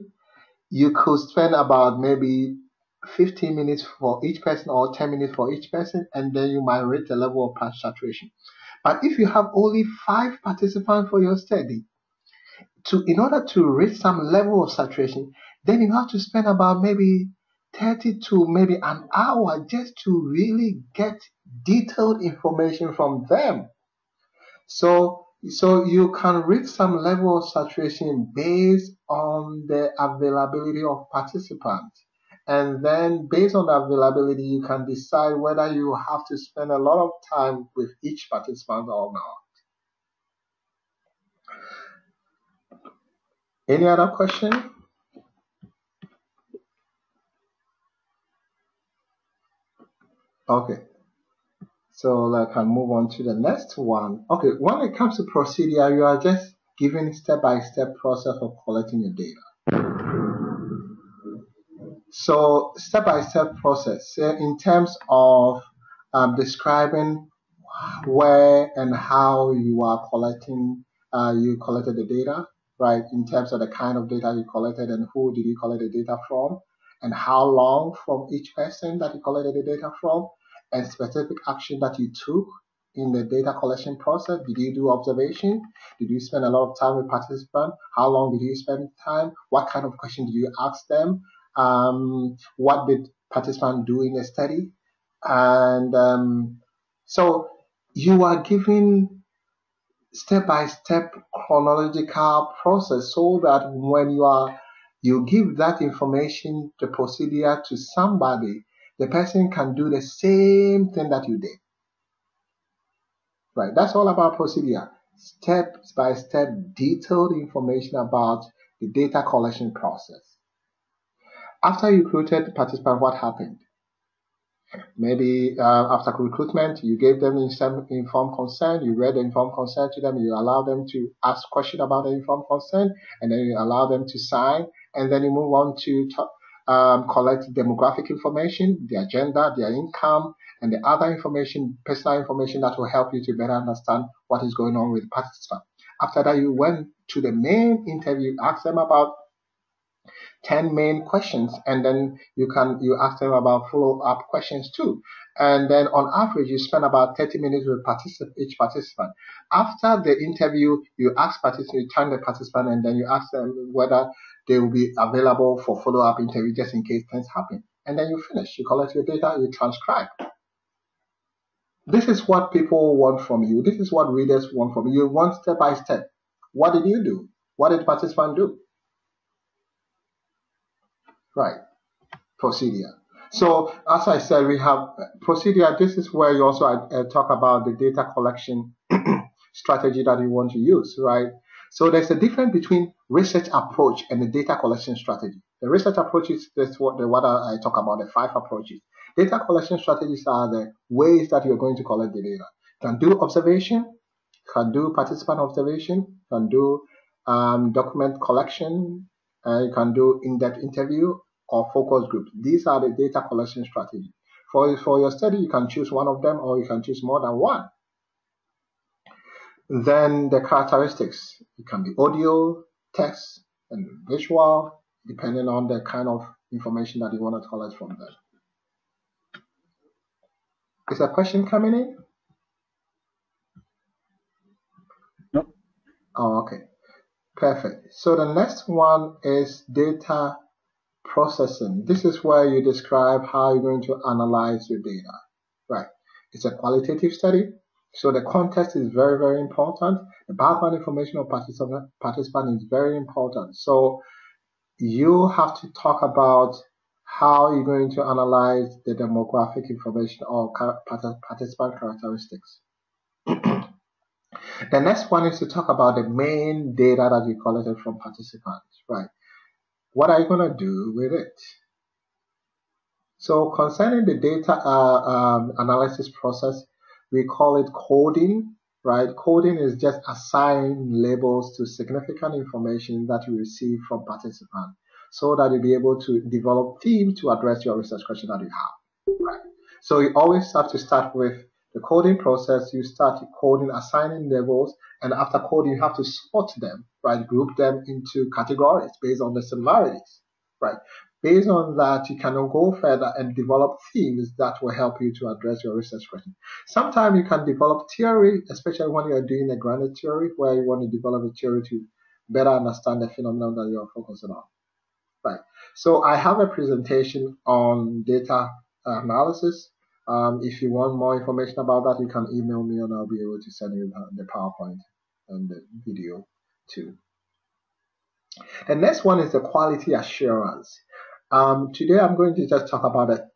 you could spend about maybe 15 minutes for each person or 10 minutes for each person, and then you might reach the level of saturation. But if you have only 5 participants for your study, in order to reach some level of saturation, then you have to spend about maybe 30 to maybe an hour just to really get detailed information from them. So you can reach some level of saturation based on the availability of participants. And then based on the availability, you can decide whether you have to spend a lot of time with each participant or not. Any other question? Okay. So I can move on to the next one. Okay, when it comes to procedure, you are just given step-by-step process of collecting your data. So step-by-step process in terms of describing where and how you are collecting, you collected the data, right? In terms of the kind of data you collected and who did you collect the data from, and how long from each person that you collected the data from, and specific action that you took in the data collection process. Did you do observation? Did you spend a lot of time with participants? How long did you spend time? What kind of question did you ask them? What did participants do in the study? And so you are given step-by-step chronological process so that when you give that information, the procedure to somebody, the person can do the same thing that you did. Right, that's all about procedure. Step-by-step detailed information about the data collection process. After you recruited the participant, what happened? Maybe after recruitment, you gave them informed consent, you read the informed consent to them, you allow them to ask questions about the informed consent, and then you allow them to sign, and then you move on to collect demographic information, their gender, their income, and the other information, personal information that will help you to better understand what is going on with the participant. After that, you went to the main interview, asked them about 10 main questions, and then you ask them about follow-up questions too. And then on average, you spend about 30 minutes with each participant. After the interview, you turn the participant, and then you ask them whether they will be available for follow-up interview just in case things happen. And then you finish. You collect your data, you transcribe. This is what people want from you. This is what readers want from you. You want step by step. What did you do? What did the participant do? Right. Procedure. So as I said, we have procedure. This is where you also talk about the data collection strategy that you want to use, right? So there's a difference between research approach and the data collection strategy. The research approach is what I talk about, the 5 approaches. Data collection strategies are the ways that you're going to collect the data. can do observation, can do participant observation, can do document collection, you can do in-depth interview or focus group. These are the data collection strategies. For your study, you can choose one of them or you can choose more than one. Then the characteristics, it can be audio, text, and visual, depending on the kind of information that you want to collect from them. Is a question coming in? Nope. Oh, okay. Perfect. So the next one is data processing. This is where you describe how you're going to analyze your data. Right. It's a qualitative study. So the context is very, very important. The background information of participant is very important. So you have to talk about how you're going to analyze the demographic information or participant characteristics. The next one is to talk about the main data that you collected from participants, right? What are you going to do with it? So concerning the data analysis process, we call it coding, right? Coding is just assigning labels to significant information that you receive from participants so that you'll be able to develop themes to address your research question that you have, right? So you always have to start with the coding process. You start coding, assigning labels, and after coding, you have to sort them, right? Group them into categories based on the similarities, right? Based on that, you can go further and develop themes that will help you to address your research question. Sometimes you can develop theory, especially when you are doing a grounded theory, where you want to develop a theory to better understand the phenomenon that you are focusing on. Right. So I have a presentation on data analysis. If you want more information about that, you can email me and I'll be able to send you the PowerPoint and the video too. The next one is the quality assurance. Today I'm going to just talk about the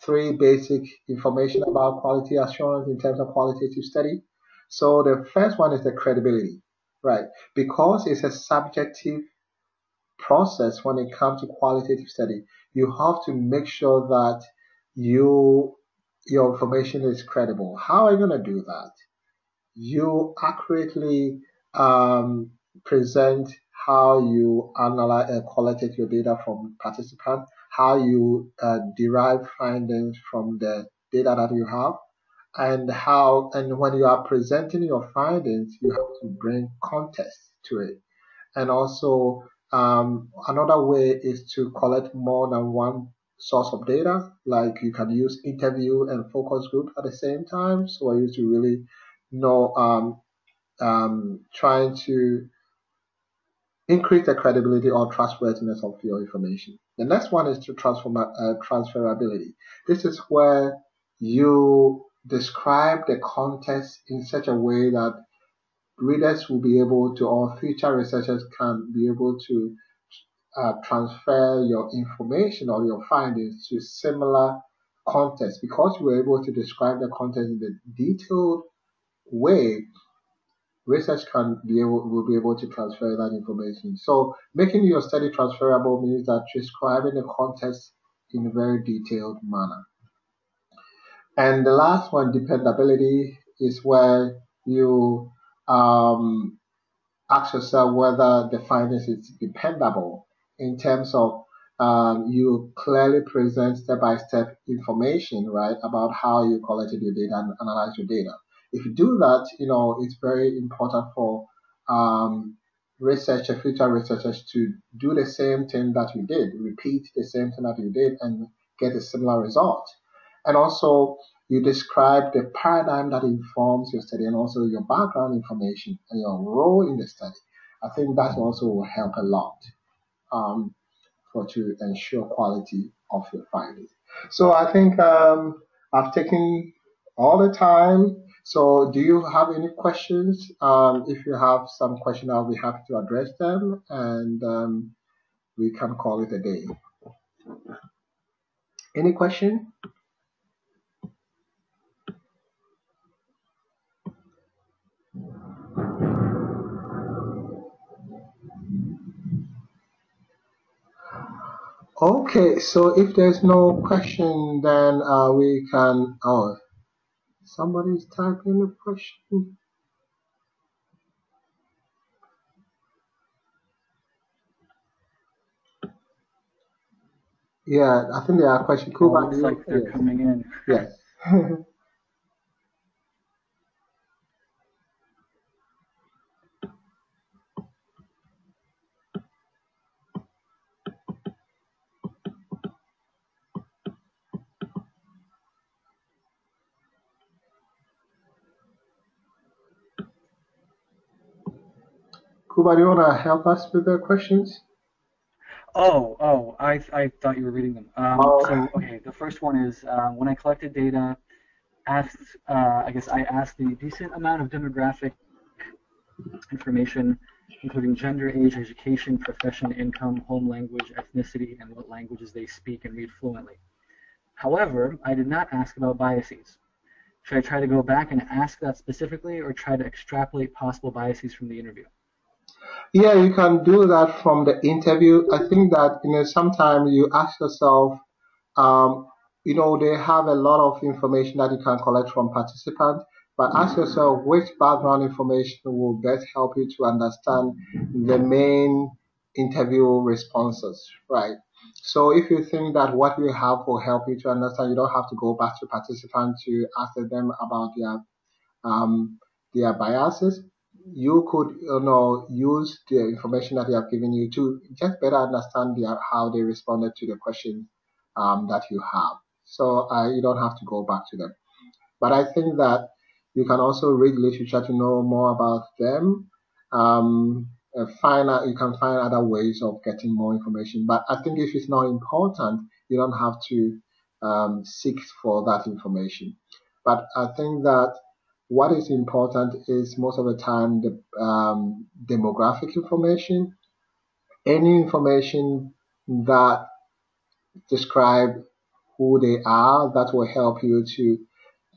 three basic information about quality assurance in terms of qualitative study. So the first one is the credibility, right? Because it's a subjective process when it comes to qualitative study, you have to make sure that your information is credible. How are you going to do that? You accurately present how you analyze collected your data from participants, how you derive findings from the data that you have, and when you are presenting your findings, you have to bring context to it. And also, another way is to collect more than one source of data. Like you can use interview and focus group at the same time. So I used to really know trying to increase the credibility or trustworthiness of your information. The next one is to transferability. This is where you describe the context in such a way that readers will be able to, or future researchers can be able to transfer your information or your findings to similar context. Because you were able to describe the context in a detailed way, research will be able to transfer that information. So making your study transferable means that describing the context in a very detailed manner. And the last one, dependability, is where you ask yourself whether the findings is dependable in terms of you clearly present step-by-step information, right, about how you collected your data and analyzed your data. If you do that, it's very important for future researchers to do the same thing that you did, repeat the same thing that you did and get a similar result. And also, you describe the paradigm that informs your study and also your background information and your role in the study. I think that also will help a lot to ensure quality of your findings. So I think I've taken all the time. So do you have any questions? If you have some questions, I'll be happy to address them and we can call it a day. Any question? Okay, so if there's no question, then we can. Oh, Somebody's typing the question. Yeah, I think there are questions. Well, Kuba, it looks like they're yes. coming in. Yes. Kuba, do you want to help us with the questions? I thought you were reading them. Oh, Okay, the first one is when I collected data, I guess I asked a decent amount of demographic information, including gender, age, education, profession, income, home language, ethnicity, and what languages they speak and read fluently. However, I did not ask about biases. Should I try to go back and ask that specifically, or try to extrapolate possible biases from the interview? yeah, you can do that from the interview. I think that, sometimes you ask yourself, um, they have a lot of information that you can collect from participants, but ask yourself which background information will best help you to understand the main interview responses, right? So if you think that what you have will help you to understand, you don't have to go back to participants to ask them about um, their biases. You could, use the information that they have given you to just better understand how they responded to the questions that you have. So you don't have to go back to them. But I think that you can also read literature to know more about them. You can find other ways of getting more information. But I think if it's not important, you don't have to seek for that information. But I think that what is important is most of the time the demographic information, any information that describe who they are that will help you to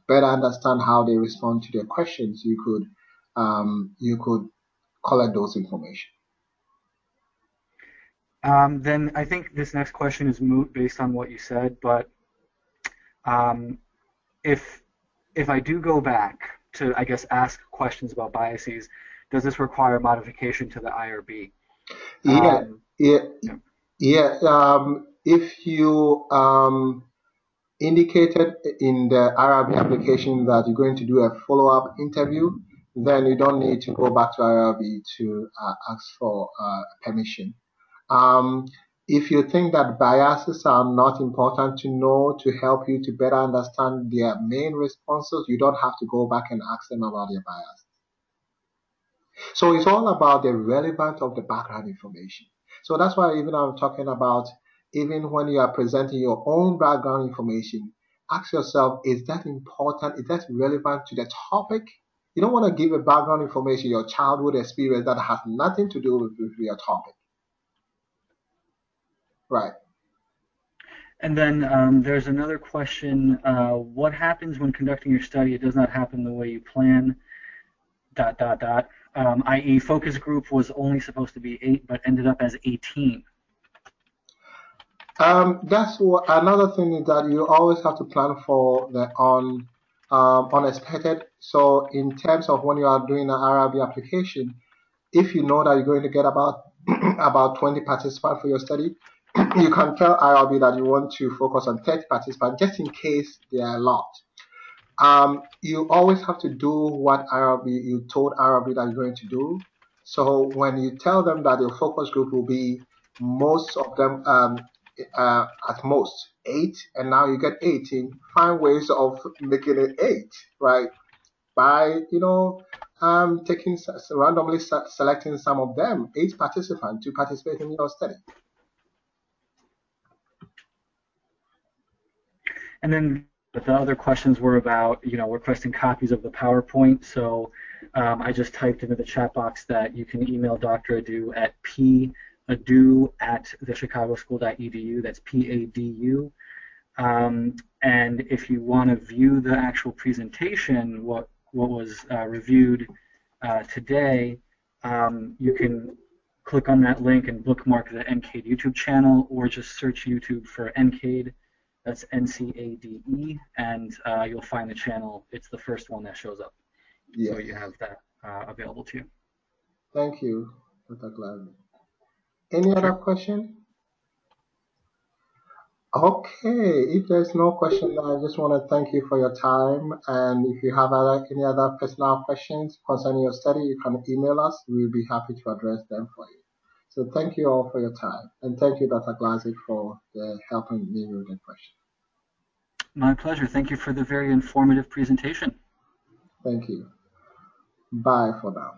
better understand how they respond to their questions. You could collect those information. Then I think this next question is moot based on what you said, but um, if if I do go back to, I guess, ask questions about biases, does this require modification to the IRB? Yeah, Um, yeah, yeah. yeah. If you indicated in the IRB application that you're going to do a follow-up interview, then you don't need to go back to IRB to ask for permission. Um, if you think that biases are not important to know to help you to better understand their main responses, you don't have to go back and ask them about their bias. So it's all about the relevance of the background information. So that's why even I'm talking about, even when you are presenting your own background information, ask yourself, is that important? Is that relevant to the topic? You don't want to give a background information, your childhood experience that has nothing to do with your topic, right? And then there's another question. What happens when conducting your study? It does not happen the way you plan, dot, dot, dot. I.e., focus group was only supposed to be 8, but ended up as 18. That's what another thing is that you always have to plan for the unexpected. So in terms of when you are doing an RRB application, if you know that you're going to get about about 20 participants for your study, you can tell IRB that you want to focus on 30 participants just in case there are a lot. You always have to do what you told IRB that you're going to do. So when you tell them that your focus group will be most of them at most 8, and now you get 18, find ways of making it 8, right? By taking randomly selecting some of them, 8 participants, to participate in your study. And then the other questions were about, requesting copies of the PowerPoint. So I just typed into the chat box that you can email Dr. Adu at padu@thechicagoschool.edu. That's PADU. And if you want to view the actual presentation, what was reviewed today, you can click on that link and bookmark the NCADE YouTube channel, or just search YouTube for NCADE. That's NCADE, and you'll find the channel. It's the first one that shows up. So Yes. you have that available to you. Thank you, Dr. Gladney. Any other Sure. question? Okay, if there's no question, I just want to thank you for your time. And if you have any other personal questions concerning your study, you can email us. We'll be happy to address them for you. So thank you all for your time. And thank you, Dr. Glazik, for helping me with the question. My pleasure. Thank you for the very informative presentation. Thank you. Bye for now.